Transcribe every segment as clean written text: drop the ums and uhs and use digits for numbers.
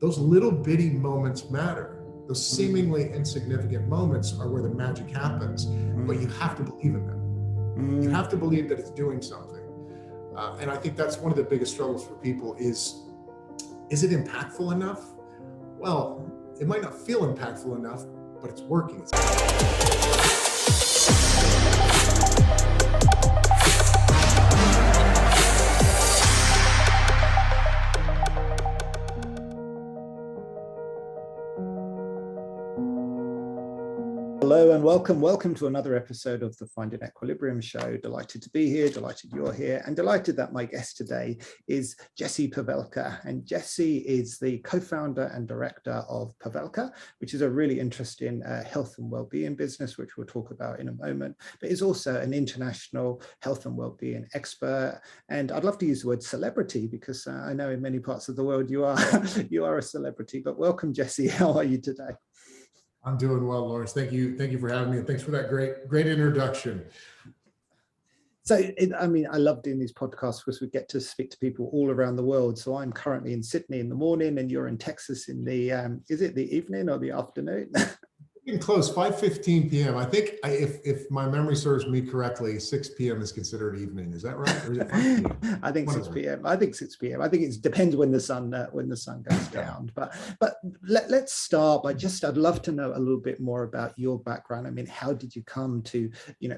those little bitty moments matter. Those seemingly insignificant moments are where the magic happens, but you have to believe in them. You have to believe that it's doing something. And I think that's one of the biggest struggles for people is it impactful enough? Well, it might not feel impactful enough, but it's working. Hello and welcome to another episode of the Finding Equilibrium show. Delighted to be here, delighted you're here, and delighted that my guest today is Jessie Pavelka. And Jessie is the co-founder and director of Pavelka, which is a really interesting health and well-being business, which we'll talk about in a moment, but is also an international health and well-being expert. And I'd love to use the word celebrity because I know in many parts of the world you are a celebrity. But welcome, Jessie. How are you today? I'm doing well, Lawrence. Thank you for having me, and thanks for that great introduction. So, I love doing these podcasts because we get to speak to people all around the world. So I'm currently in Sydney in the morning, and you're in Texas in the, is it the evening or the afternoon? Getting close, 5:15 p.m. I think if my memory serves me correctly, 6 p.m. is considered evening. Is that right? Or is it 5 p.m.? I think 6 p.m. I think 6 p.m. I think it depends when the sun goes down. But let's start by I'd love to know a little bit more about your background. I mean, how did you come to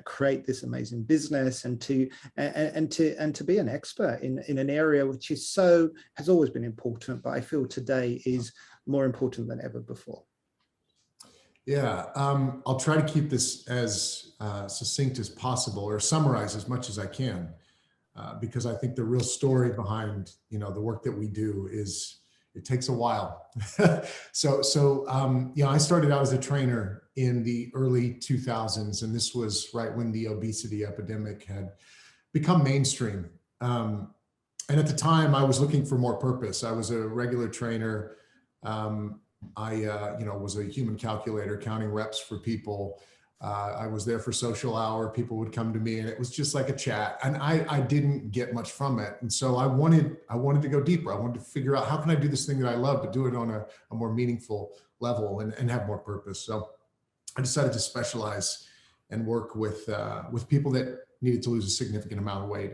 create this amazing business and to be an expert in an area which has always been important, but I feel today is more important than ever before. Yeah, I'll try to keep this as succinct as possible, or summarize as much as I can, because I think the real story behind the work that we do is it takes a while. I started out as a trainer in the early 2000s, and this was right when the obesity epidemic had become mainstream. And at the time, I was looking for more purpose. I was a regular trainer. I was a human calculator counting reps for people. I was there for social hour. People would come to me and it was just like a chat, and I didn't get much from it. And so I wanted to go deeper. I wanted to figure out how can I do this thing that I love, but do it on a more meaningful level and have more purpose. So I decided to specialize and work with people that needed to lose a significant amount of weight.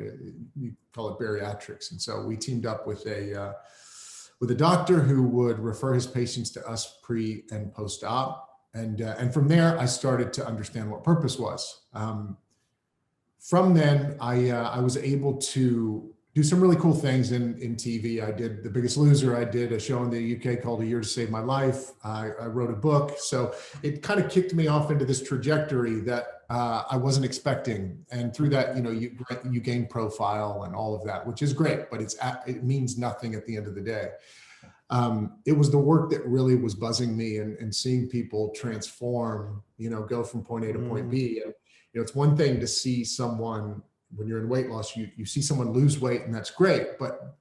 You call it bariatrics. And so we teamed up with a doctor who would refer his patients to us pre and post-op. And from there, I started to understand what purpose was. From then, I was able to do some really cool things in TV. I did The Biggest Loser. I did a show in the UK called A Year to Save My Life. I wrote a book. So it kind of kicked me off into this trajectory that I wasn't expecting. And through that, you gain profile and all of that, which is great, but it means nothing at the end of the day. It was the work that really was buzzing me, and seeing people transform, go from point A to point B. And, it's one thing to see someone, when you're in weight loss, you see someone lose weight, and that's great. But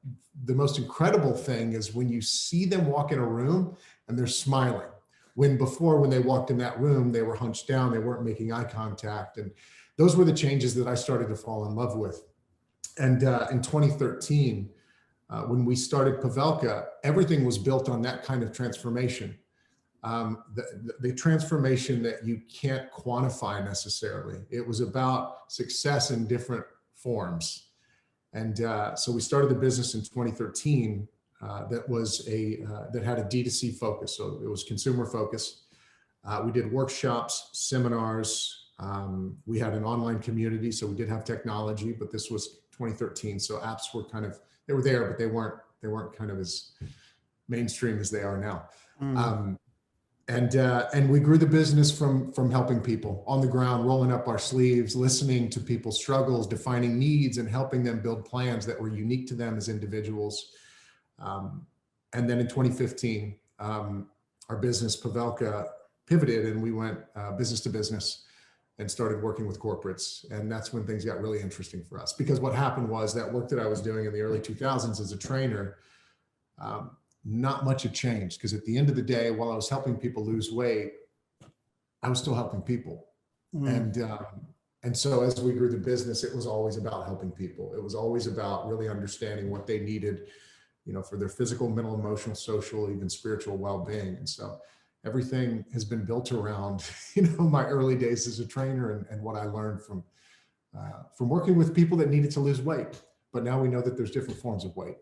the most incredible thing is when you see them walk in a room and they're smiling. When they walked in that room, they were hunched down, they weren't making eye contact. And those were the changes that I started to fall in love with. And in 2013, when we started Pavelka, everything was built on that kind of transformation. The transformation that you can't quantify necessarily. It was about success in different forms. And so we started the business in 2013 that had a D2C focus. So it was consumer focused. We did workshops, seminars. We had an online community. So we did have technology, but this was 2013. So apps were they were there, but they weren't kind of as mainstream as they are now. And we grew the business from helping people on the ground, rolling up our sleeves, listening to people's struggles, defining needs, and helping them build plans that were unique to them as individuals. And then in 2015, our business Pavelka pivoted, and we went business to business and started working with corporates. And that's when things got really interesting for us, because what happened was that work that I was doing in the early 2000s as a trainer, not much had changed, because at the end of the day, while I was helping people lose weight, I was still helping people. And so as we grew the business, it was always about helping people. It was always about really understanding what they needed, for their physical, mental, emotional, social, even spiritual well-being. And so everything has been built around, my early days as a trainer and what I learned from working with people that needed to lose weight. But now we know that there's different forms of weight.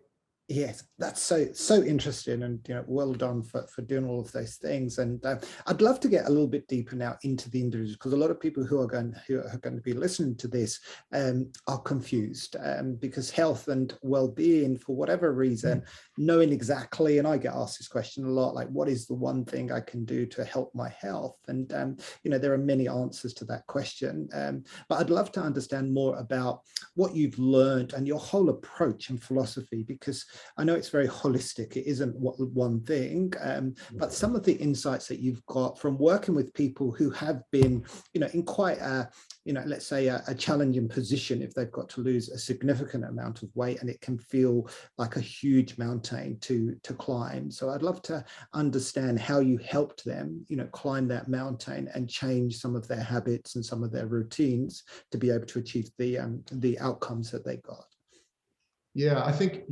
Yes, that's so interesting, and well done for doing all of those things. And I'd love to get a little bit deeper now into the individuals, because a lot of people who are going to be listening to this are confused, because health and well-being, for whatever reason, knowing exactly, and I get asked this question a lot, like, what is the one thing I can do to help my health? And there are many answers to that question, but I'd love to understand more about what you've learned and your whole approach and philosophy, because I know it's very holistic. It isn't one thing, but some of the insights that you've got from working with people who have been, in quite a, let's say a challenging position, if they've got to lose a significant amount of weight, and it can feel like a huge mountain to climb. So I'd love to understand how you helped them, climb that mountain and change some of their habits and some of their routines to be able to achieve the outcomes that they got. Yeah, I think,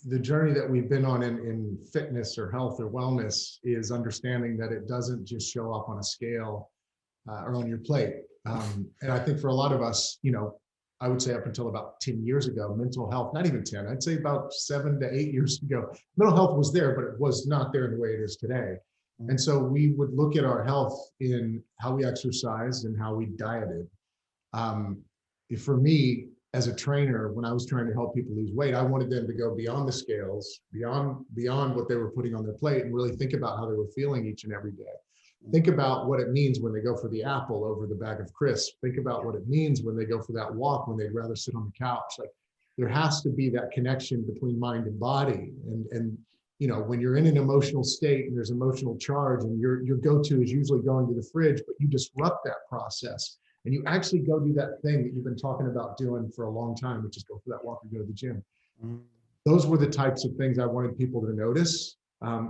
the journey that we've been on in fitness or health or wellness is understanding that it doesn't just show up on a scale or on your plate. And I think for a lot of us, I would say up until about 10 years ago, mental health, not even 10, I'd say about 7 to 8 years ago, mental health was there, but it was not there in the way it is today. And so we would look at our health in how we exercised and how we dieted. For me, as a trainer, when I was trying to help people lose weight, I wanted them to go beyond the scales, beyond what they were putting on their plate, and really think about how they were feeling each and every day. Think about what it means when they go for the apple over the bag of crisps. Think about what it means when they go for that walk, when they'd rather sit on the couch. Like, there has to be that connection between mind and body. And when you're in an emotional state and there's emotional charge, and your go-to is usually going to the fridge, but you disrupt that process. And you actually go do that thing that you've been talking about doing for a long time, which is go for that walk or go to the gym. Those were the types of things I wanted people to notice,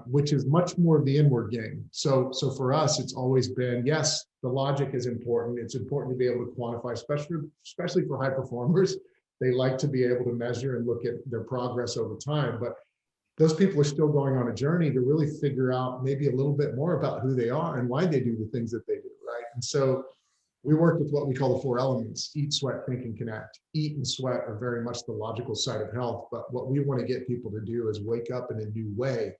which is much more of the inward game. So for us, it's always been, yes, the logic is important. It's important to be able to quantify, especially for high performers. They like to be able to measure and look at their progress over time. But those people are still going on a journey to really figure out maybe a little bit more about who they are and why they do the things that they do, right? And so we worked with what we call the 4 elements: eat, sweat, think, and connect. Eat and sweat are very much the logical side of health, but what we want to get people to do is wake up in a new way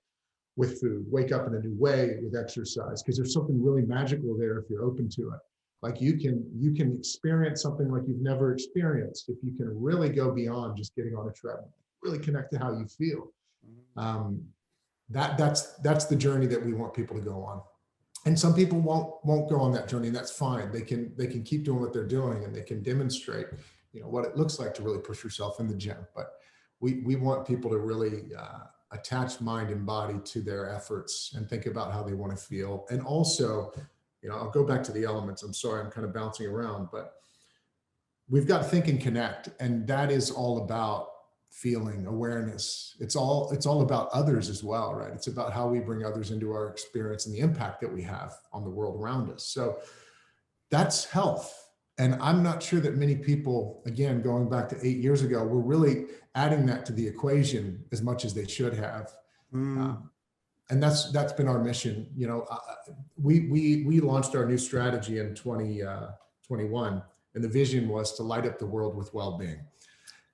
with food, wake up in a new way with exercise, because there's something really magical there if you're open to it. Like, you can experience something like you've never experienced if you can really go beyond just getting on a treadmill, really connect to how you feel. That's the journey that we want people to go on. And some people won't go on that journey, and that's fine. They can keep doing what they're doing, and they can demonstrate, what it looks like to really push yourself in the gym. But we want people to really attach mind and body to their efforts and think about how they want to feel. And also, I'll go back to the elements. I'm sorry, I'm kind of bouncing around, but we've got think and connect, and that is all about feeling, awareness. It's all about others as well, right? It's about how we bring others into our experience and the impact that we have on the world around us. So that's health. And I'm not sure that many people, again, going back to 8 years ago, were really adding that to the equation as much as they should have. And that's been our mission. We launched our new strategy in 2021, and the vision was to light up the world with well-being.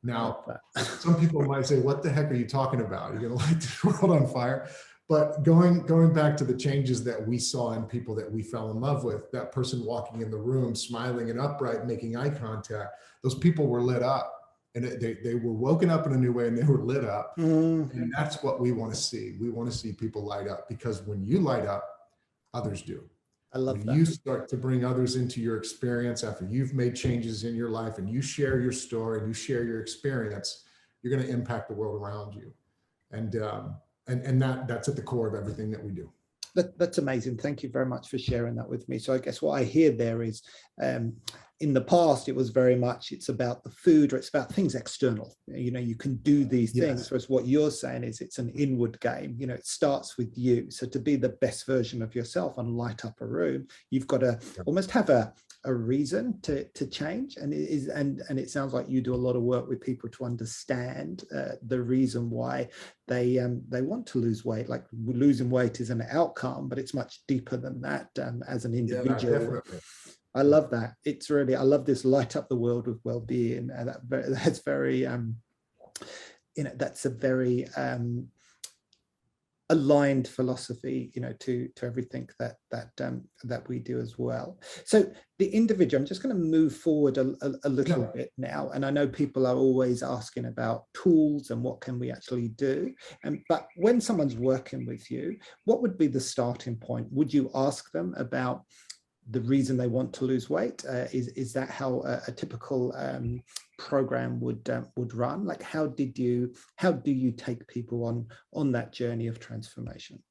Now, some people might say, what the heck are you talking about? You're going to light this world on fire. But going back to the changes that we saw in people that we fell in love with, that person walking in the room, smiling and upright, making eye contact, those people were lit up, and they were woken up in a new way, and they were lit up. And that's what we want to see. We want to see people light up, because when you light up, others do. I love when that. you start to bring others into your experience after you've made changes in your life, and you share your story and you share your experience, you're going to impact the world around you. And that's at the core of everything that we do. That's amazing. Thank you very much for sharing that with me. So I guess what I hear there is in the past, it was very much, it's about the food, or it's about things external. You can do these things. Whereas what you're saying is it's an inward game. It starts with you. So to be the best version of yourself and light up a room, you've got to almost have a reason to change. And it sounds like you do a lot of work with people to understand the reason why they want to lose weight. Like, losing weight is an outcome, but it's much deeper than that as an individual. I love that. It's really, I love this light up the world with well-being. That's very, that's a very aligned philosophy, to everything that we do as well. So the individual, I'm just going to move forward a little bit now. And I know people are always asking about tools and what can we actually do. But when someone's working with you, what would be the starting point? Would you ask them about the reason they want to lose weight? Is that how a typical program would run? Like, how do you take people on that journey of transformation?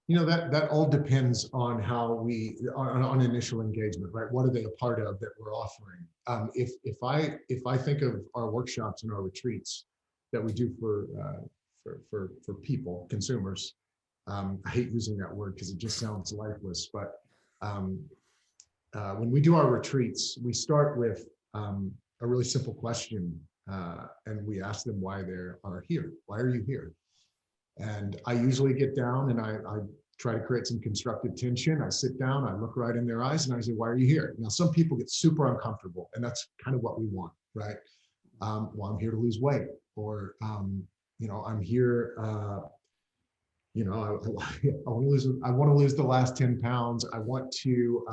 That all depends on how on initial engagement, right? What are they a part of that we're offering? If I think of our workshops and our retreats that we do for people, consumers, I hate using that word because it just sounds lifeless, but when we do our retreats, we start with a really simple question, and we ask them why they are here. Why are you here? And I usually get down and I try to create some constructive tension. I sit down, I look right in their eyes, and I say, why are you here? Now, some people get super uncomfortable, and that's kind of what we want, right? Well, I'm here to lose weight, or I'm here. I want to lose the last 10 pounds. I want to,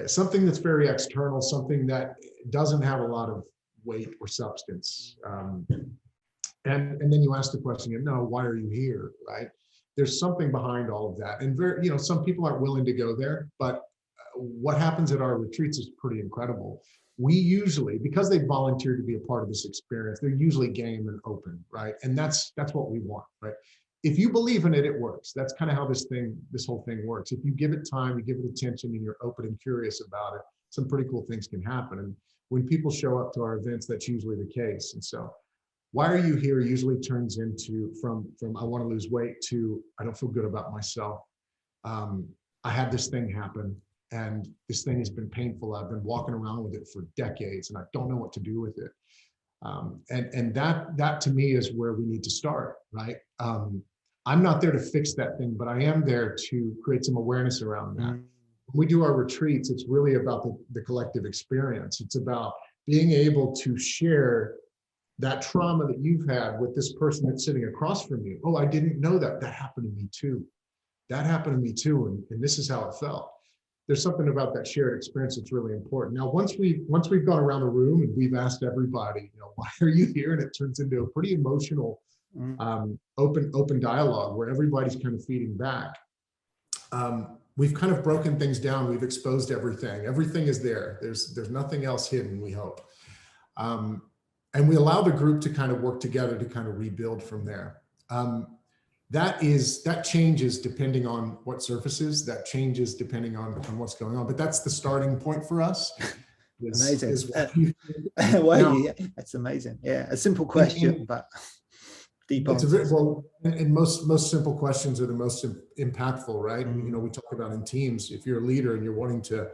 something that's very external, something that doesn't have a lot of weight or substance. And then you ask the question, no, why are you here, right? There's something behind all of that. And some people aren't willing to go there, but what happens at our retreats is pretty incredible. We usually, because they volunteer to be a part of this experience, they're usually game and open, right? And that's what we want, right? If you believe in it, it works. That's kind of how this whole thing works. If you give it time, you give it attention, and you're open and curious about it, some pretty cool things can happen. And when people show up to our events, that's usually the case. And so, why are you here usually turns into from I want to lose weight to I don't feel good about myself. I had this thing happen, and this thing has been painful. I've been walking around with it for decades, and I don't know what to do with it. And that to me is where we need to start, right? I'm not there to fix that thing, but I am there to create some awareness around that. When we do our retreats, it's really about the collective experience. It's about being able to share that trauma that you've had with this person that's sitting across from you. Oh, I didn't know that. That happened to me too. That happened to me too. And this is how it felt. There's something about that shared experience that's really important. Now, once we've gone around the room and we've asked everybody, why are you here? And it turns into a pretty emotional, open dialogue where everybody's kind of feeding back. We've kind of broken things down. We've exposed everything. Everything is there. There's nothing else hidden, we hope. And we allow the group to kind of work together to kind of rebuild from there. That changes depending on what surfaces, that changes depending on what's going on. But that's the starting point for us. Amazing. Well, that's amazing. Yeah, a simple question, but deep answers. And most simple questions are the most impactful, right? We talk about in teams, if you're a leader and you're wanting to,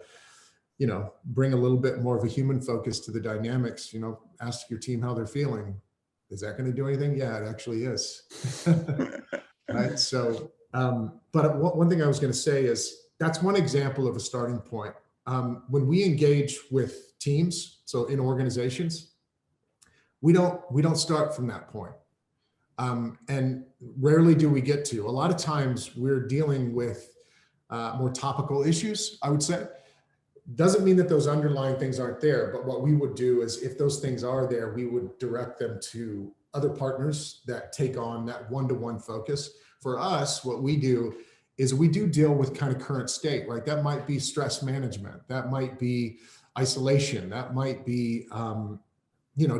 bring a little bit more of a human focus to the dynamics, ask your team how they're feeling. Is that going to do anything? Yeah, it actually is. Right. So, but one thing I was going to say is that's one example of a starting point. When we engage with teams, so in organizations, we don't start from that point. And rarely do we get to. A lot of times we're dealing with more topical issues, I would say. Doesn't mean that those underlying things aren't there, but what we would do is if those things are there, we would direct them to other partners that take on that one-to-one focus. For us, what we do is we do deal with kind of current state, right? That might be stress management. That might be isolation. That might be,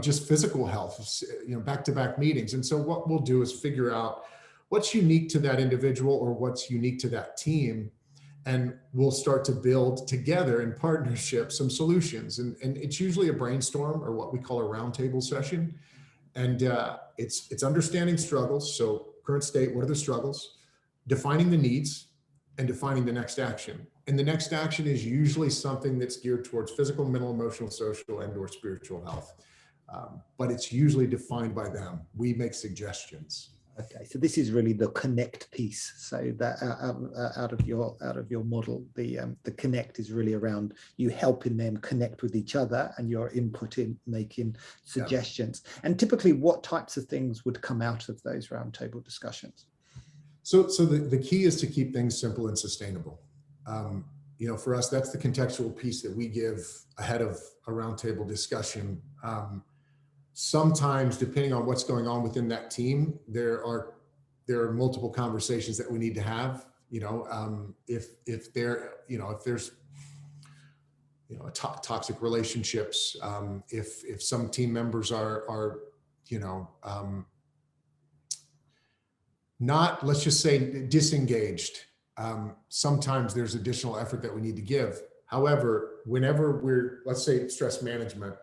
just physical health, back-to-back meetings. And so what we'll do is figure out what's unique to that individual or what's unique to that team. and we'll start to build together in partnership some solutions. And it's usually a brainstorm or what we call a roundtable session. And it's understanding struggles. So current state, what are the struggles? Defining the needs and defining the next action. And the next action is usually something that's geared towards physical, mental, emotional, social, and or spiritual health. But it's usually defined by them. We make suggestions. Okay, so this is really the connect piece. So that out of your model, the connect is really around you helping them connect with each other and your input in making suggestions. Yeah. And typically, what types of things would come out of those roundtable discussions? So the key is to keep things simple and sustainable. For us, that's the contextual piece that we give ahead of a roundtable discussion. Sometimes, depending on what's going on within that team, there are multiple conversations that we need to have. If there's toxic relationships, if some team members are not, let's just say, disengaged. Sometimes there's additional effort that we need to give. However, whenever let's say stress management,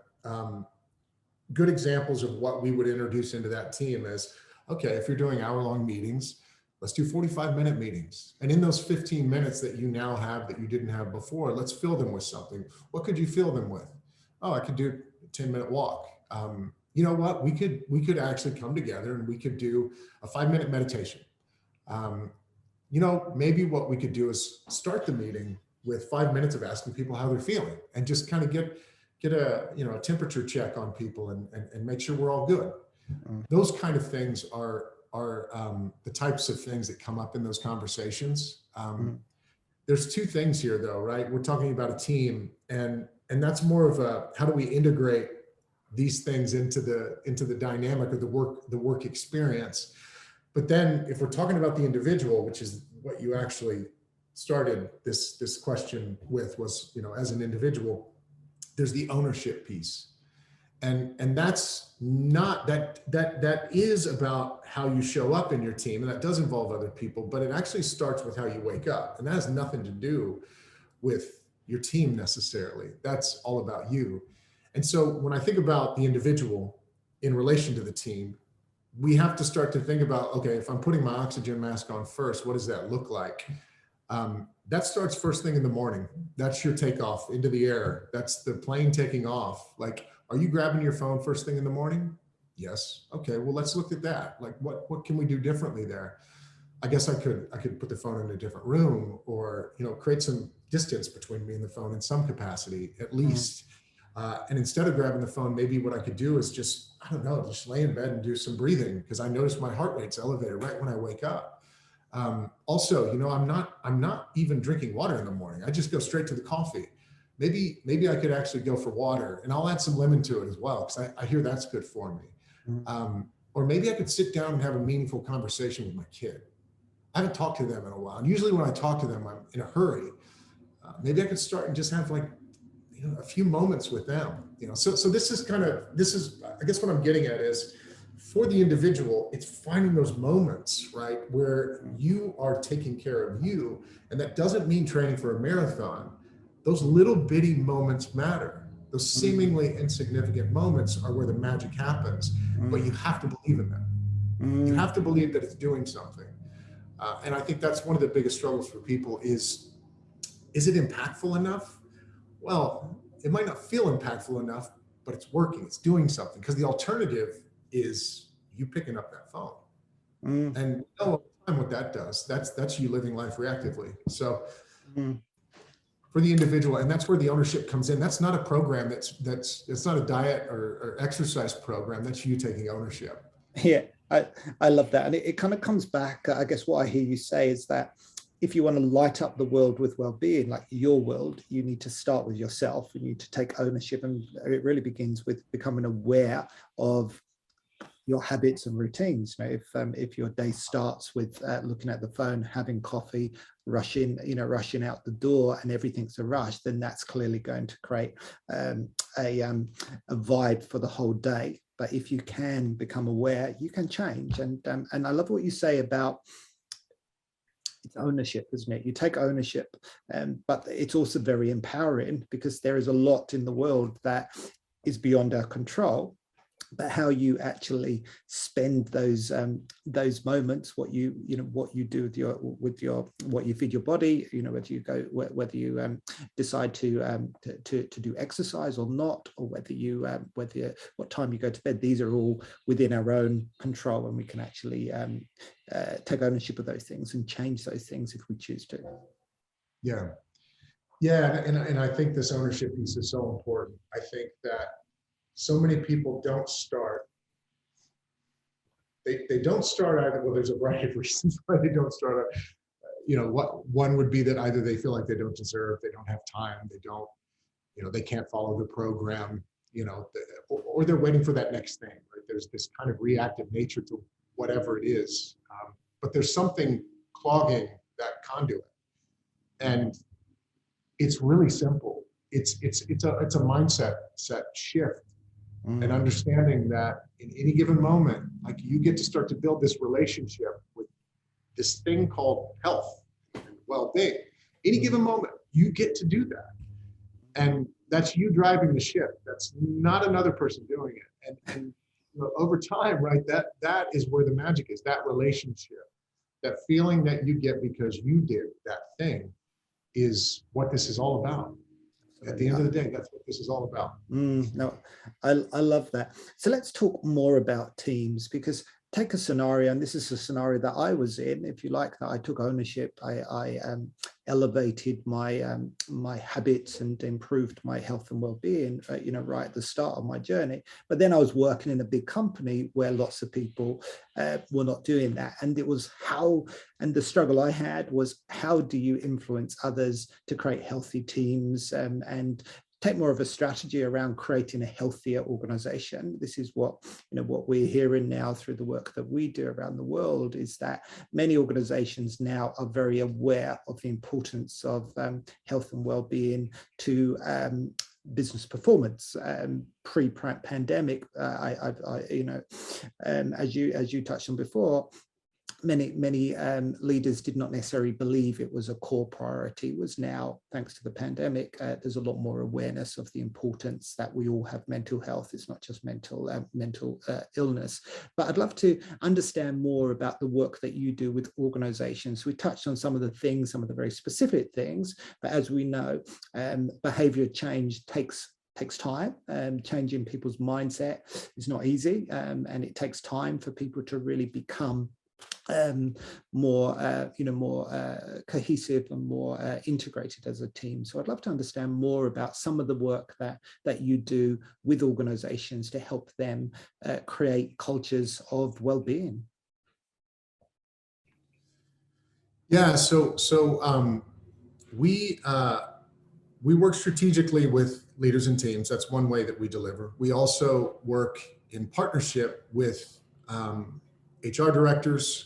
good examples of what we would introduce into that team is, okay, if you're doing hour-long meetings, let's do 45-minute meetings. And in those 15 minutes that you now have that you didn't have before, let's fill them with something. What could you fill them with? Oh, I could do a 10-minute walk. You know what? We could actually come together and we could do a 5-minute meditation. Maybe what we could do is start the meeting with 5 minutes of asking people how they're feeling and just kind of get a temperature check on people and make sure we're all good. Those kind of things are the types of things that come up in those conversations. There's two things here though, right? We're talking about a team and that's more of a, how do we integrate these things into the dynamic of the work experience? But then if we're talking about the individual, which is what you actually started this question with, was, as an individual, there's the ownership piece. And that's not, that is about how you show up in your team, and that does involve other people, but it actually starts with how you wake up. And that has nothing to do with your team necessarily. That's all about you. And so when I think about the individual in relation to the team, we have to start to think about, okay, if I'm putting my oxygen mask on first, what does that look like? That starts first thing in the morning. That's your takeoff into the air. That's the plane taking off. Like, are you grabbing your phone first thing in the morning? Yes. Okay, well, let's look at that. Like, what can we do differently there? I guess I could put the phone in a different room, or, create some distance between me and the phone in some capacity, at least. And instead of grabbing the phone, maybe what I could do is just lay in bed and do some breathing, because I notice my heart rate's elevated right when I wake up. Also, I'm not even drinking water in the morning. I just go straight to the coffee. Maybe I could actually go for water, and I'll add some lemon to it as well, because I hear that's good for me. Or maybe I could sit down and have a meaningful conversation with my kid. I haven't talked to them in a while. And usually when I talk to them, I'm in a hurry. Maybe I could start and just have a few moments with them. So this is I guess what I'm getting at is, for the individual, it's finding those moments, right, where you are taking care of you. And that doesn't mean training for a marathon. Those little bitty moments matter. Those seemingly insignificant moments are where the magic happens, but you have to believe in them. You have to believe that it's doing something. And I think that's one of the biggest struggles for people is it impactful enough? Well, it might not feel impactful enough, but it's working, it's doing something. Because the alternative is you picking up that phone. And all the time what that does, that's you living life reactively. So for the individual, and that's where the ownership comes in. That's not a program, it's not a diet or exercise program. That's you taking ownership. Yeah, I love that. And it kind of comes back, I guess what I hear you say is that if you want to light up the world with well-being, like your world, you need to start with yourself. You need to take ownership, and it really begins with becoming aware of your habits and routines. If your day starts with looking at the phone, having coffee, rushing out the door, and everything's a rush, then that's clearly going to create a vibe for the whole day. But if you can become aware, you can change. And I love what you say about it's ownership, isn't it? You take ownership, but it's also very empowering because there is a lot in the world that is beyond our control. But how you actually spend those moments, what you do with your what you feed your body, whether you decide to do exercise or not, or what time you go to bed, these are all within our own control, and we can actually take ownership of those things and change those things if we choose to. Yeah, and I think this ownership piece is so important. I think that so many people don't start. They don't start either. Well, there's a variety of reasons why they don't start. What one would be that either they feel like they don't deserve, they don't have time, they don't, they can't follow the program, or they're waiting for that next thing. Right? There's this kind of reactive nature to whatever it is, but there's something clogging that conduit, and it's really simple. It's a mindset shift. And understanding that in any given moment, like, you get to start to build this relationship with this thing called health and well-being. Any given moment, you get to do that. And that's you driving the ship. That's not another person doing it. And over time, right, that is where the magic is, that relationship, that feeling that you get because you did that thing is what this is all about. At the end of the day, that's what this is all about. No, I love that. So let's talk more about teams, because take a scenario, and this is a scenario that I was in, if you like, that I took ownership. I elevated my habits and improved my health and well-being, right at the start of my journey. But then I was working in a big company where lots of people were not doing that. And the struggle I had was, how do you influence others to create healthy teams and take more of a strategy around creating a healthier organization? This is what we're hearing now through the work that we do around the world, is that many organizations now are very aware of the importance of health and well-being to business performance. Pre-pandemic, as you touched on before, many leaders did not necessarily believe it was a core priority. Was now, thanks to the pandemic, there's a lot more awareness of the importance that we all have mental health. It's not just mental illness. But I'd love to understand more about the work that you do with organizations. We touched on some of the things, some of the very specific things, but as we know, behavior change takes time. Changing people's mindset is not easy, and it takes time for people to really become more cohesive and more integrated as a team. So I'd love to understand more about some of the work that you do with organizations to help them create cultures of well-being. Yeah, so we work strategically with leaders and teams. That's one way that we deliver. We also work in partnership with HR directors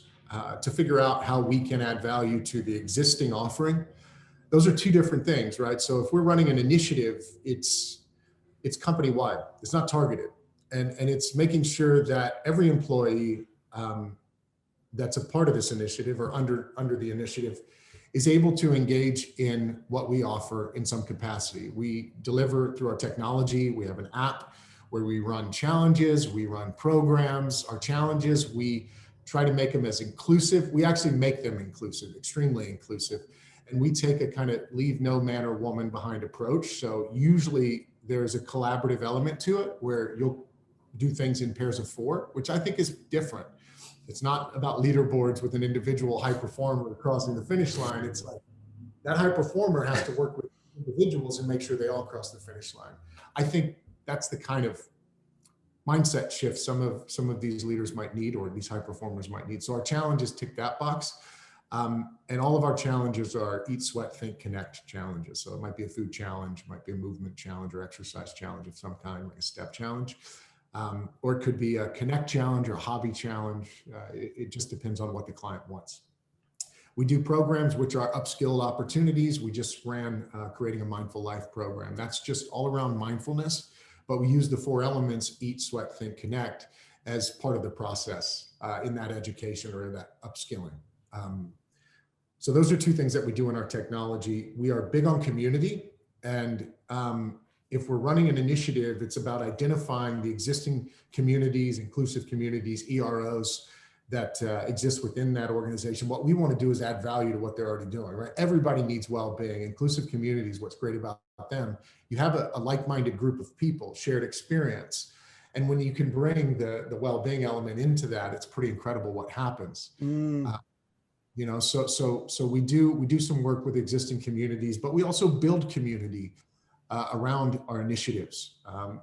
to figure out how we can add value to the existing offering. Those are two different things, right? So if we're running an initiative, it's company-wide. It's not targeted, and it's making sure that every employee that's a part of this initiative or under the initiative is able to engage in what we offer in some capacity. We deliver through our technology. We have an app where we run challenges, we run programs. Our challenges, we try to make them as inclusive. We actually make them inclusive, extremely inclusive. And we take a kind of leave no man or woman behind approach. So usually there's a collaborative element to it where you'll do things in pairs of 4, which I think is different. It's not about leaderboards with an individual high performer crossing the finish line. It's like that high performer has to work with individuals and make sure they all cross the finish line. I think that's the kind of mindset shift some of these leaders might need, or these high performers might need. So our challenges tick that box. And all of our challenges are eat, sweat, think, connect challenges. So it might be a food challenge, might be a movement challenge or exercise challenge of some kind, like a step challenge. Or it could be a connect challenge or a hobby challenge. It just depends on what the client wants. We do programs which are upskill opportunities. We just ran Creating a Mindful Life program. That's just all around mindfulness, but we use the 4 elements, eat, sweat, think, connect, as part of the process in that education or in that upskilling. So those are two things that we do in our technology. We are big on community, and if we're running an initiative, it's about identifying the existing communities, inclusive communities, EROs that exist within that organization. What we want to do is add value to what they're already doing, right? Everybody needs well-being. Inclusive communities, what's great about them, you have a like-minded group of people, shared experience. And when you can bring the well-being element into that, it's pretty incredible what happens. You know, so we do some work with existing communities, but we also build community around our initiatives.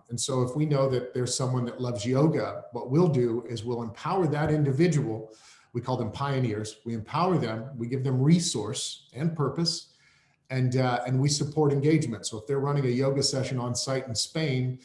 And so if we know that there's someone that loves yoga, what we'll do is we'll empower that individual. We call them pioneers. We empower them, we give them resource and purpose, and we support engagement. So if they're running a yoga session on site in Spain,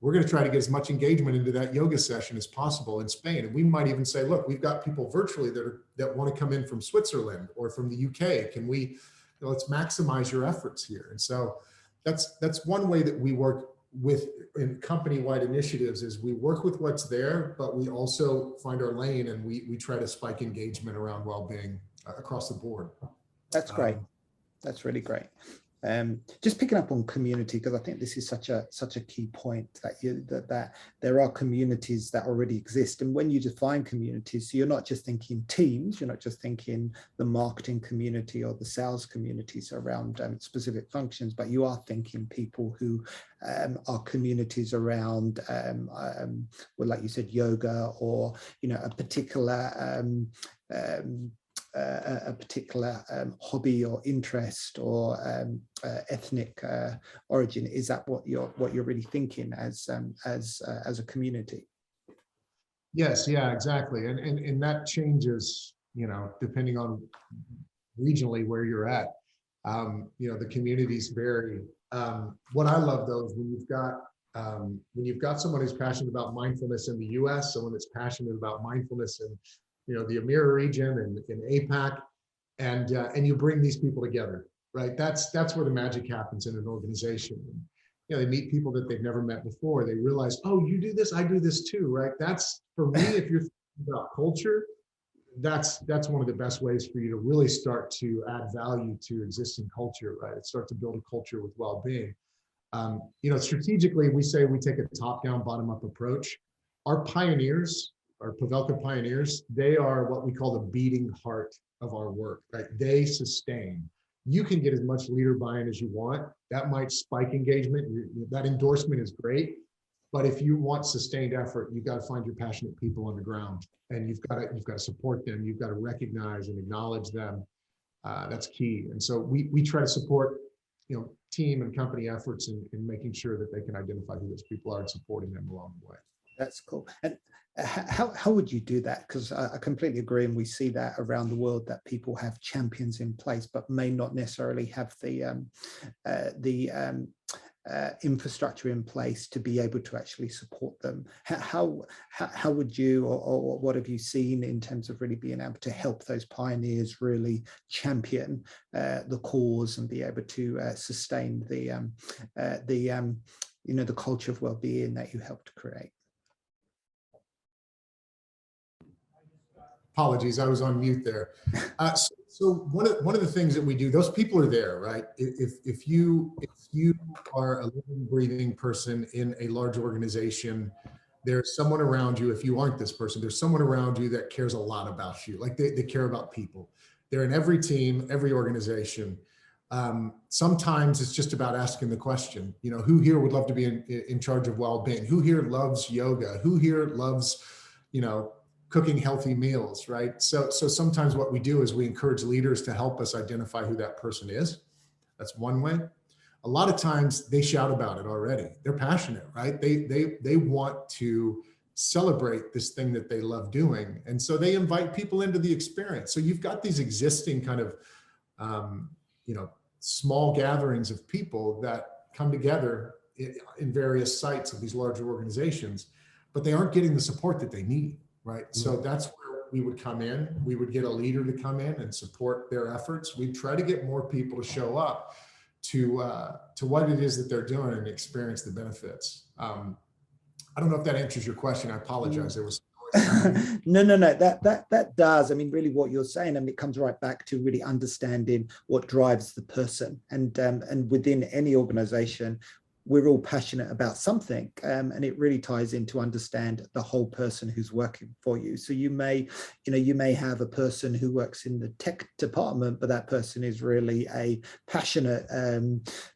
we're going to try to get as much engagement into that yoga session as possible in Spain. And we might even say, look, we've got people virtually that want to come in from Switzerland or from the UK. Can we, let's maximize your efforts here. And so that's one way that we work with in company-wide initiatives, is we work with what's there, but we also find our lane, and we try to spike engagement around well-being across the board. That's great. That's really great. Just picking up on community, because I think this is such a key point, that there are communities that already exist. And when you define communities, so you're not just thinking teams, you're not just thinking the marketing community or the sales communities around specific functions, but you are thinking people who are communities around, well, like you said, yoga, or, you know, a particular hobby or interest, or ethnic origin. Is that what you're really thinking as a community? Yes, yeah, exactly. And that changes, you know, depending on regionally where you're at. You know, the communities vary. What I love though is when you've got someone who's passionate about mindfulness in the US, someone that's passionate about mindfulness in, you know, the EMEA region and in APAC, and you bring these people together, right? That's where the magic happens in an organization. And, you know, they meet people that they've never met before. They realize, oh, you do this, I do this too, right? That's, for me, if you're thinking about culture, that's one of the best ways for you to really start to add value to existing culture, right? It starts to build a culture with well-being. You know, strategically, we say we take a top-down, bottom-up approach. Our pioneers, our Pavelka pioneers, they are what we call the beating heart of our work, right? They sustain. You can get as much leader buy-in as you want. That might spike engagement. That endorsement is great. But if you want sustained effort, you've got to find your passionate people on the ground, and you've got to support them. You've got to recognize and acknowledge them. That's key. And so we try to support, you know, team and company efforts in making sure that they can identify who those people are and supporting them along the way. That's cool. And how would you do that? Because I completely agree, and we see that around the world, that people have champions in place, but may not necessarily have the infrastructure in place to be able to actually support them. How would you, or what have you seen in terms of really being able to help those pioneers really champion the cause and be able to sustain the you know, the culture of well-being that you helped create? Apologies, I was on mute there. So one of the things that we do, those people are there, right? If you are a living, breathing person in a large organization, there's someone around you. If you aren't this person, there's someone around you that cares a lot about you. Like they care about people. They're in every team, every organization. Sometimes it's just about asking the question, you know, who here would love to be in charge of well-being? Who here loves yoga? Who here loves, you know, cooking healthy meals, right? So sometimes what we do is we encourage leaders to help us identify who that person is. That's one way. A lot of times they shout about it already. They're passionate, right? They want to celebrate this thing that they love doing. And so they invite people into the experience. So you've got these existing kind of, you know, small gatherings of people that come together in various sites of these larger organizations, but they aren't getting the support that they need. Right. So that's where we would come in. We would get a leader to come in and support their efforts. We'd try to get more people to show up to what it is that they're doing and experience the benefits. I don't know if that answers your question. I apologize. There was No. That does. I mean, really, what you're saying, I mean, it comes right back to really understanding what drives the person, and within any organization, we're all passionate about something, and it really ties in to understand the whole person who's working for you. So you may have a person who works in the tech department, but that person is really a passionate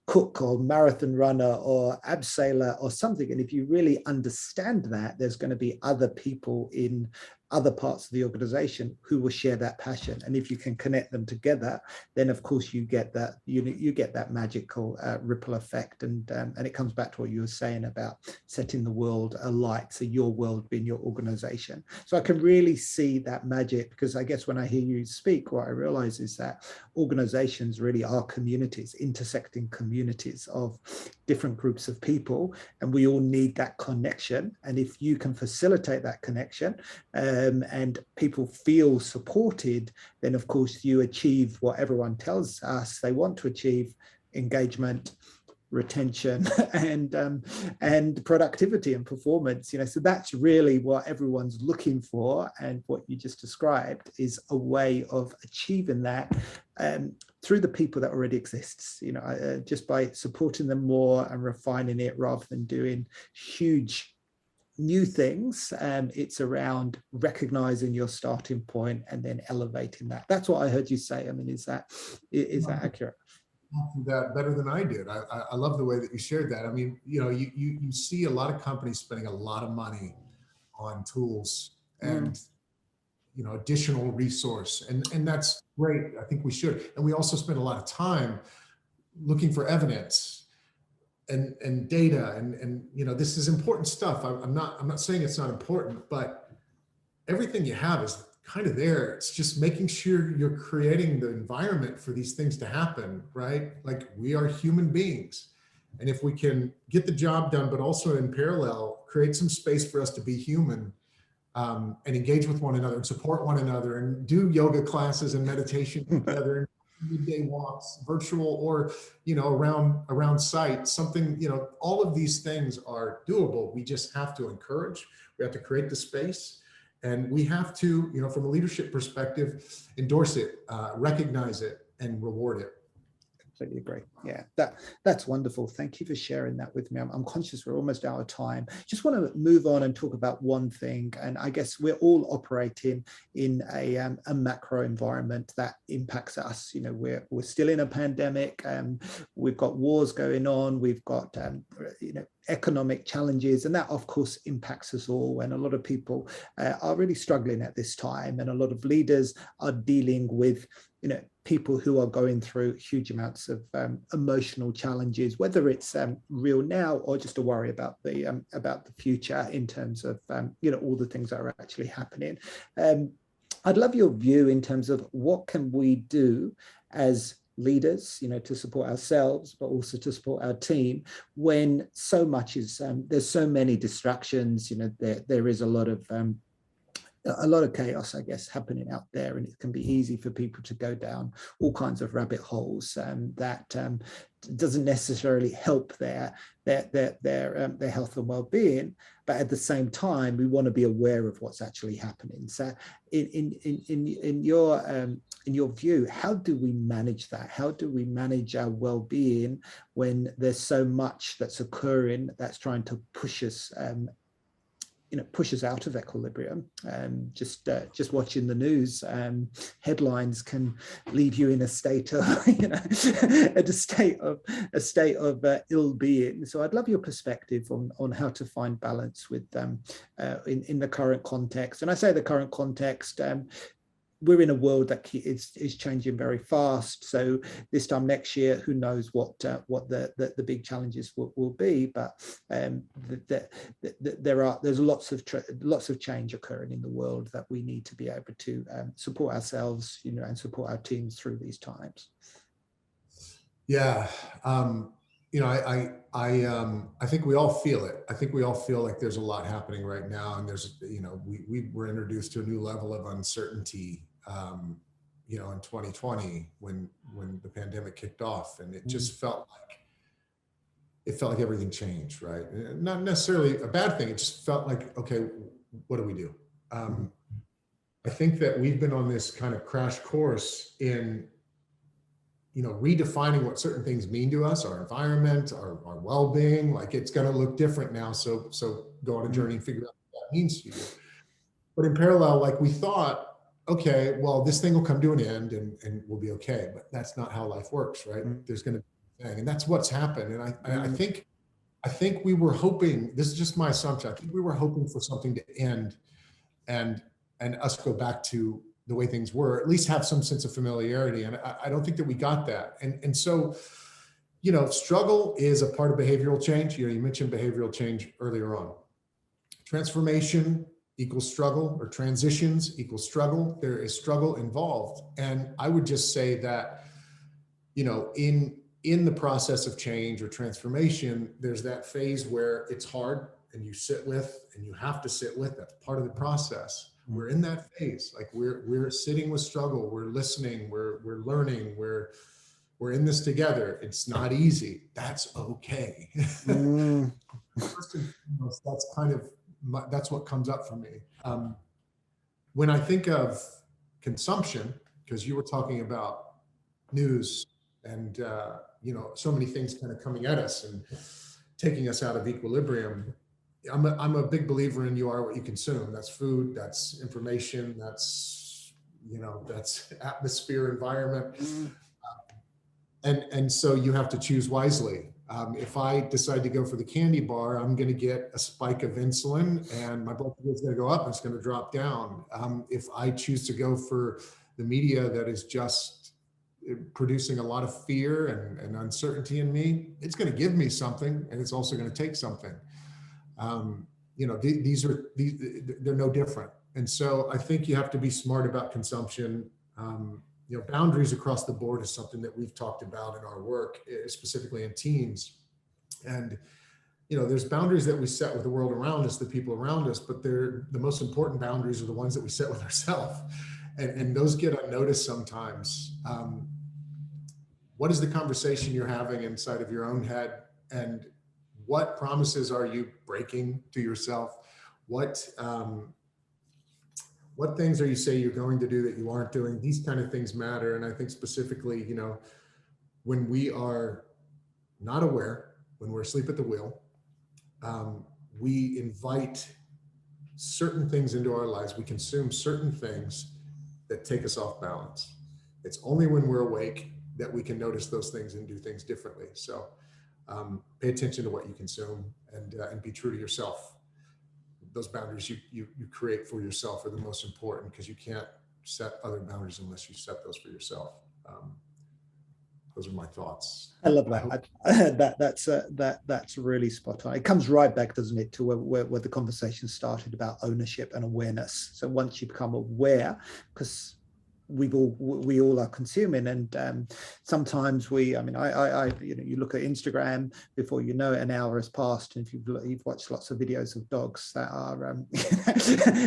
cook or marathon runner or abseiler or something. And if you really understand that, there's going to be other people in other parts of the organization who will share that passion. And if you can connect them together, then of course you get that you get that magical ripple effect. And it comes back to what you were saying about setting the world alight. So your world being your organization. So I can really see that magic, because I guess when I hear you speak, what I realize is that organizations really are communities, intersecting communities of different groups of people, and we all need that connection. And if you can facilitate that connection, and people feel supported, then of course you achieve what everyone tells us they want to achieve: engagement, retention, and productivity and performance. So that's really what everyone's looking for, and what you just described is a way of achieving that through the people that already exists. Just by supporting them more and refining it rather than doing huge new things. It's around recognizing your starting point and then elevating that. That's what I heard you say. I mean, is that accurate? That better than I did. I love the way that you shared that. I mean, you see a lot of companies spending a lot of money on tools and additional resource, and that's great. I think we should. And we also spend a lot of time looking for evidence and data, and this is important stuff. I'm not saying it's not important, but everything you have is kind of there. It's just making sure you're creating the environment for these things to happen, right? Like, we are human beings, and if we can get the job done, but also in parallel create some space for us to be human, and engage with one another and support one another, and do yoga classes and meditation together, midday walks, virtual or around site, something, all of these things are doable. We just have to encourage, we have to create the space, and we have to, from a leadership perspective, endorse it, recognize it, and reward it. Completely agree. Yeah, that's wonderful. Thank you for sharing that with me. I'm conscious we're almost out of time. Just want to move on and talk about one thing. And I guess we're all operating in a macro environment that impacts us. We're still in a pandemic. We've got wars going on. We've got economic challenges, and that of course impacts us all. And a lot of people are really struggling at this time, and a lot of leaders are dealing with people who are going through huge amounts of emotional challenges, whether it's real now or just a worry about the future in terms of all the things that are actually happening. I'd love your view in terms of what can we do as leaders, to support ourselves, but also to support our team when so much is there's so many distractions. There is a lot of chaos, I guess, happening out there, and it can be easy for people to go down all kinds of rabbit holes that doesn't necessarily help their health and well-being. But at the same time, we want to be aware of what's actually happening. So, in your view, how do we manage that? How do we manage our well-being when there's so much that's occurring that's trying to push us out of equilibrium? Just watching the news, headlines can leave you in a state of a state of ill-being. So I'd love your perspective on how to find balance with in the current context. And I say the current context, we're in a world that is changing very fast. So this time next year, who knows what the big challenges will be? But there's lots of change occurring in the world that we need to be able to support ourselves, and support our teams through these times. Yeah. I think we all feel it. I think we all feel like there's a lot happening right now, and there's, we were introduced to a new level of uncertainty, in 2020 when the pandemic kicked off, and it just felt like everything changed, right? Not necessarily a bad thing. It just felt like, okay, what do we do? I think that we've been on this kind of crash course in, redefining what certain things mean to us, our environment, our well-being. Like, it's going to look different now. So go on a journey and figure out what that means to you. But in parallel, like, we thought, okay, well, this thing will come to an end and we'll be okay. But that's not how life works, right? There's going to be a thing, and that's what's happened. And I think we were hoping, this is just my assumption, I think we were hoping for something to end and us go back to the way things were, at least have some sense of familiarity. And I don't think that we got that. And so, struggle is a part of behavioral change. You mentioned behavioral change earlier on. Transformation equals struggle, or transitions equals struggle. There is struggle involved. And I would just say that, in the process of change or transformation, there's that phase where it's hard and you sit with, and you have to sit with, that's part of the process. We're in that phase. Like, we're sitting with struggle. We're listening. We're learning. We're in this together. It's not easy. That's okay. First and foremost, that's what comes up for me. When I think of consumption, because you were talking about news and so many things kind of coming at us and taking us out of equilibrium. I'm a big believer in you are what you consume. That's food, that's information, that's atmosphere, environment. And so you have to choose wisely. If I decide to go for the candy bar, I'm going to get a spike of insulin and my blood sugar is going to go up and it's going to drop down. If I choose to go for the media that is just producing a lot of fear and uncertainty in me, it's going to give me something, and it's also going to take something. They're no different. And so I think you have to be smart about consumption. Boundaries across the board is something that we've talked about in our work, specifically in teams. And, there's boundaries that we set with the world around us, the people around us, but the most important boundaries are the ones that we set with ourselves. And those get unnoticed sometimes. What is the conversation you're having inside of your own head? And what promises are you breaking to yourself? What things are you saying you're going to do that you aren't doing? These kind of things matter. And I think specifically, when we are not aware, when we're asleep at the wheel, we invite certain things into our lives. We consume certain things that take us off balance. It's only when we're awake that we can notice those things and do things differently. So pay attention to what you consume and be true to yourself. Those boundaries you create for yourself are the most important, because you can't set other boundaries unless you set those for yourself. Those are my thoughts. I love that. That's really spot on. It comes right back, doesn't it, to where the conversation started about ownership and awareness. So once you become aware, because we all are consuming, and sometimes you look at Instagram, before you know it, an hour has passed, and if you've watched lots of videos of dogs that are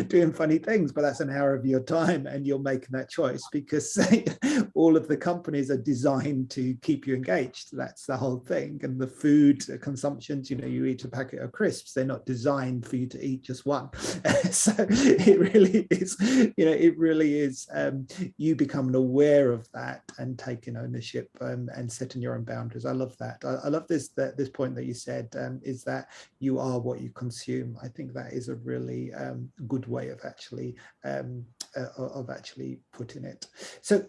doing funny things, but that's an hour of your time, and you're making that choice because all of the companies are designed to keep you engaged. That's the whole thing. And the food consumptions, you eat a packet of crisps, they're not designed for you to eat just one. So it really is you becoming aware of that and taking ownership and setting your own boundaries. I love that. I love this point that you said, is that you are what you consume. I think that is a really good way of actually putting it. So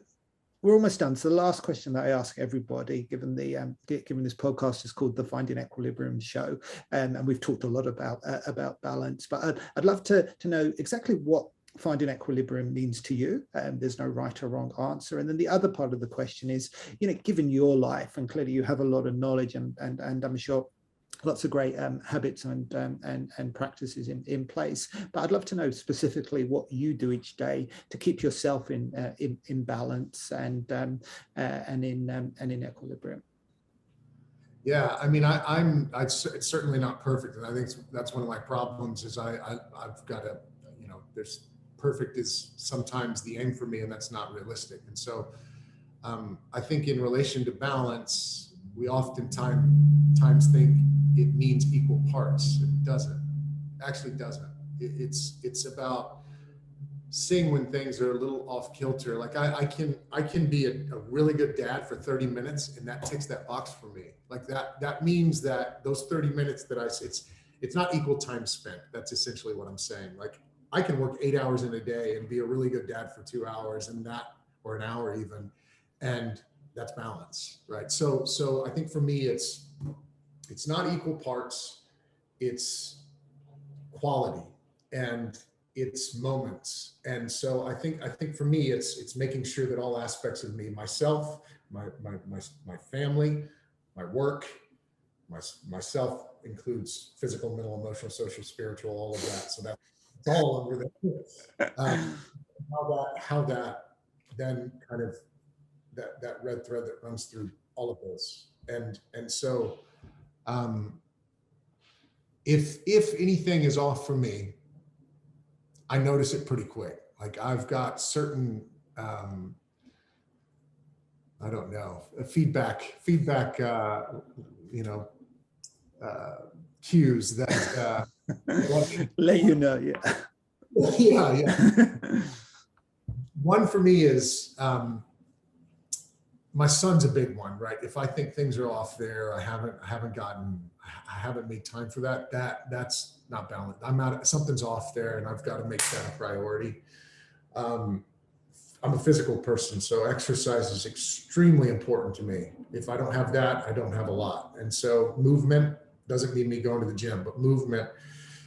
we're almost done. So the last question that I ask everybody, given this podcast is called the Finding Equilibrium Show, and we've talked a lot about balance, but I'd love to know exactly what finding equilibrium means to you. There's no right or wrong answer. And then the other part of the question is, given your life, and clearly you have a lot of knowledge and I'm sure lots of great habits and practices in place. But I'd love to know specifically what you do each day to keep yourself in balance and in equilibrium. Yeah, I mean, it's certainly not perfect, and I think that's one of my problems. Is I've got to, there's perfect is sometimes the aim for me, and that's not realistic. And so I think in relation to balance, we oftentimes think it means equal parts. It doesn't. Actually doesn't. It's about sing when things are a little off kilter. Like I can be a really good dad for 30 minutes, and that ticks that box for me. Like that means that those 30 minutes that it's not equal time spent. That's essentially what I'm saying. Like I can work 8 hours in a day and be a really good dad for 2 hours, and that, or an hour even, and that's balance, right? So I think for me, it's not equal parts, it's quality, and it's moments. And so I think for me, it's making sure that all aspects of me, myself, my family, my work, myself includes physical, mental, emotional, social, spiritual, all of that. So that's all under the how that then kind of that red thread that runs through all of those. And so if anything is off for me, I notice it pretty quick. Like I've got certain I don't know, feedback cues that let you know. Yeah. yeah. One for me is my son's a big one, right? If I think things are off there, I haven't made time for that. That's not balanced. Something's off there, and I've got to make that a priority. I'm a physical person, so exercise is extremely important to me. If I don't have that, I don't have a lot. And so movement doesn't mean me going to the gym, but movement,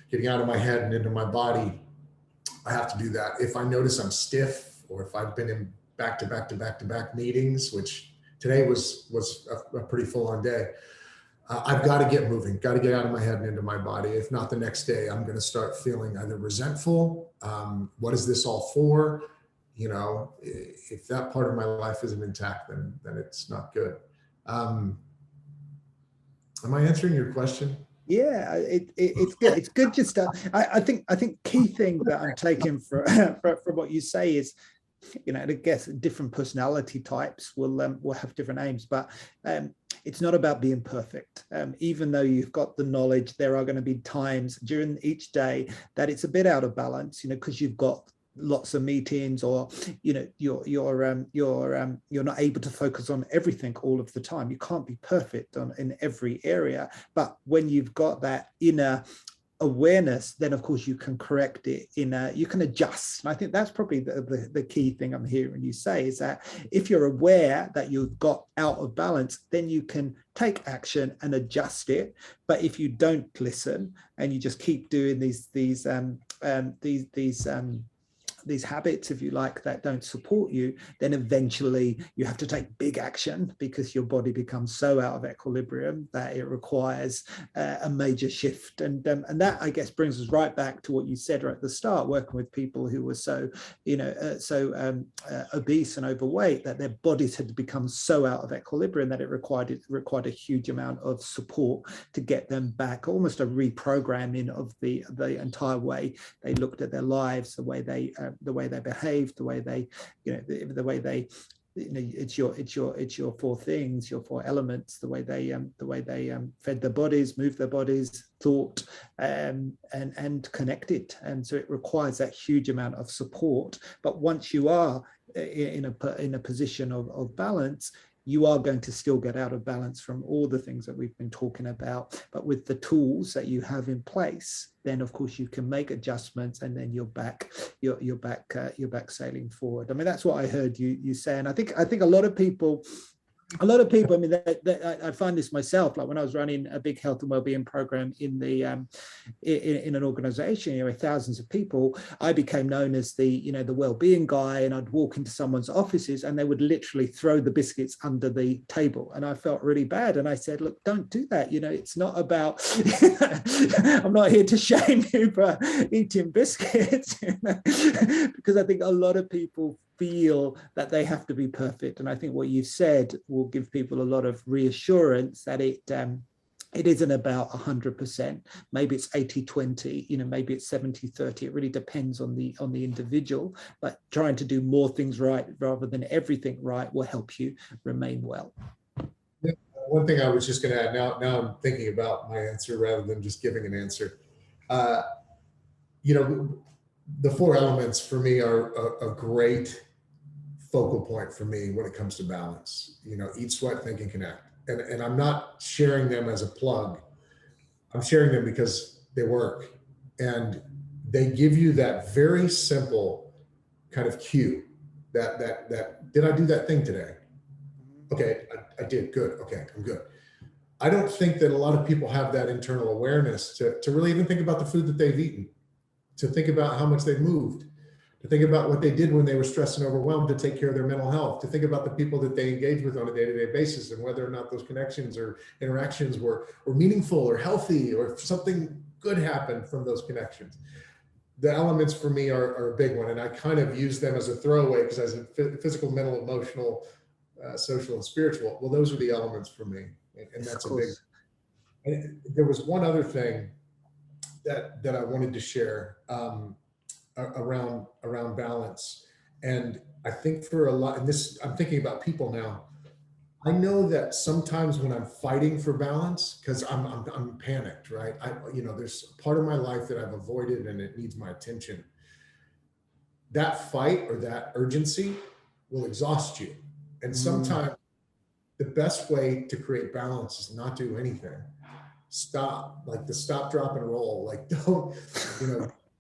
getting out of my head and into my body, I have to do that. If I notice I'm stiff, or if I've been in back to back meetings, which today was a pretty full-on day, I've got to get moving, got to get out of my head and into my body. If not, the next day, I'm going to start feeling either resentful. What is this all for? You know, if that part of my life isn't intact, then it's not good. Am I answering your question? Yeah, it's good. It's good just to, I think key thing that I'm taking from what you say is, you know, I guess different personality types will have different aims, but it's not about being perfect. Even though you've got the knowledge, there are going to be times during each day that it's a bit out of balance, you know, because you've got lots of meetings, or you know, you're not able to focus on everything all of the time. You can't be perfect in every area, but when you've got that inner awareness, then of course you can correct it you can adjust. And I think that's probably the key thing I'm hearing you say, is that if you're aware that you've got out of balance, then you can take action and adjust it. But if you don't listen and you just keep doing these habits, if you like, that don't support you, then eventually you have to take big action, because your body becomes so out of equilibrium that it requires a major shift. And that, I guess, brings us right back to what you said right at the start, working with people who were so obese and overweight, that their bodies had become so out of equilibrium that it required a huge amount of support to get them back, almost a reprogramming of the entire way they looked at their lives, the way they behaved, the way they, you know, the way they, you know, it's your four things, your four elements, the way they fed their bodies, moved their bodies, thought, and connected. And so it requires that huge amount of support. But once you are in a position of balance, you are going to still get out of balance from all the things that we've been talking about. But with the tools that you have in place, then of course you can make adjustments, and then you're back sailing forward. I mean, that's what I heard you say. And I think a lot of people, I mean, I find this myself, like when I was running a big health and wellbeing program in an organization, you know, with thousands of people, I became known as the wellbeing guy, and I'd walk into someone's offices and they would literally throw the biscuits under the table. And I felt really bad. And I said, look, don't do that. You know, it's not about, I'm not here to shame you for eating biscuits, you know? Because I think a lot of people feel that they have to be perfect. And I think what you've said will give people a lot of reassurance that it isn't about 100%. Maybe it's 80-20, you know, maybe it's 70-30. It really depends on the individual, but trying to do more things right rather than everything right will help you remain well. Yeah, one thing I was just going to add, now I'm thinking about my answer rather than just giving an answer. You know, the 4 elements for me are a great focal point for me when it comes to balance. You know, eat, sweat, think, and connect. And I'm not sharing them as a plug. I'm sharing them because they work, and they give you that very simple kind of cue that did I do that thing today? Okay, I did. Good. Okay, I'm good. I don't think that a lot of people have that internal awareness to really even think about the food that they've eaten, to think about how much they've moved, to think about what they did when they were stressed and overwhelmed, to take care of their mental health, to think about the people that they engage with on a day-to-day basis and whether or not those connections or interactions were meaningful or healthy, or if something good happened from those connections. The elements for me are a big one, and I kind of use them as a throwaway because as a physical, mental, emotional, social, and spiritual. Well, those are the elements for me, and that's a big. And there was one other thing that I wanted to share around balance, and I think for a lot, and this I'm thinking about people now. I know that sometimes when I'm fighting for balance, because I'm panicked, right? There's a part of my life that I've avoided and it needs my attention. That fight or that urgency will exhaust you. And sometimes the best way to create balance is not do anything. Stop, like the stop, drop, and roll. Like don't,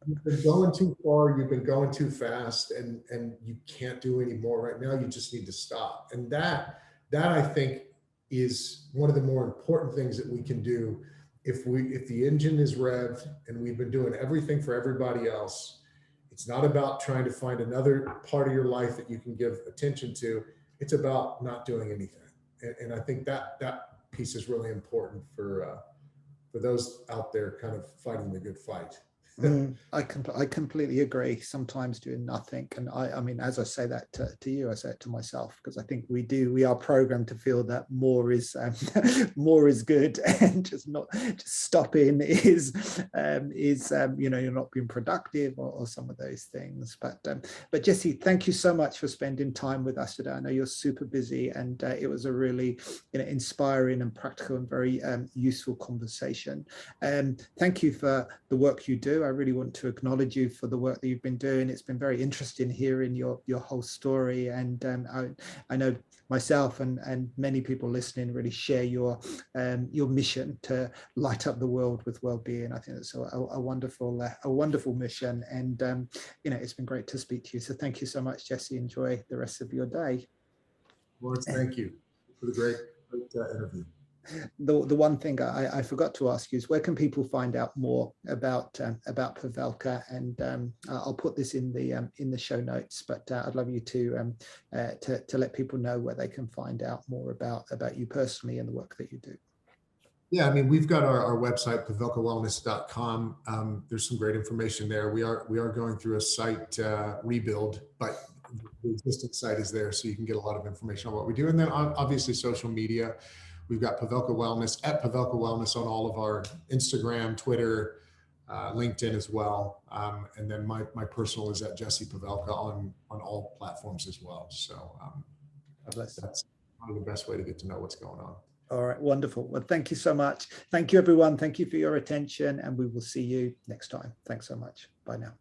you've been going too far, you've been going too fast, and you can't do any more right now. You just need to stop. And that I think is one of the more important things that we can do if the engine is revved and we've been doing everything for everybody else. It's not about trying to find another part of your life that you can give attention to. It's about not doing anything. And I think that piece is really important for those out there kind of fighting the good fight. I completely agree. Sometimes doing nothing, and I mean, as I say that to you, I say it to myself, because I think we are programmed to feel that more is more is good, and just stopping is you're not being productive or some of those things. But Jessie, thank you so much for spending time with us today. I know you're super busy, and it was a really inspiring and practical and very useful conversation. Thank you for the work you do. I really want to acknowledge you for the work that you've been doing. It's been very interesting hearing your whole story, and I know myself and many people listening really share your mission to light up the world with well-being. I think it's a wonderful mission, and it's been great to speak to you. So thank you so much, Jessie. Enjoy the rest of your day. Lawrence, thank you for the great interview. The one thing I forgot to ask you is, where can people find out more about Pavelka? And I'll put this in the show notes, but I'd love you to let people know where they can find out more about you personally and the work that you do. Yeah, I mean, we've got our website, pavelkawellness.com. There's some great information there. We are going through a site rebuild, but the existing site is there, so you can get a lot of information on what we do. And then obviously social media. We've got Pavelka Wellness at Pavelka Wellness on all of our Instagram, Twitter, LinkedIn as well. And then my personal is at Jessie Pavelka on all platforms as well. So that's probably the best way to get to know what's going on. All right, wonderful. Well, thank you so much. Thank you, everyone. Thank you for your attention, and we will see you next time. Thanks so much. Bye now.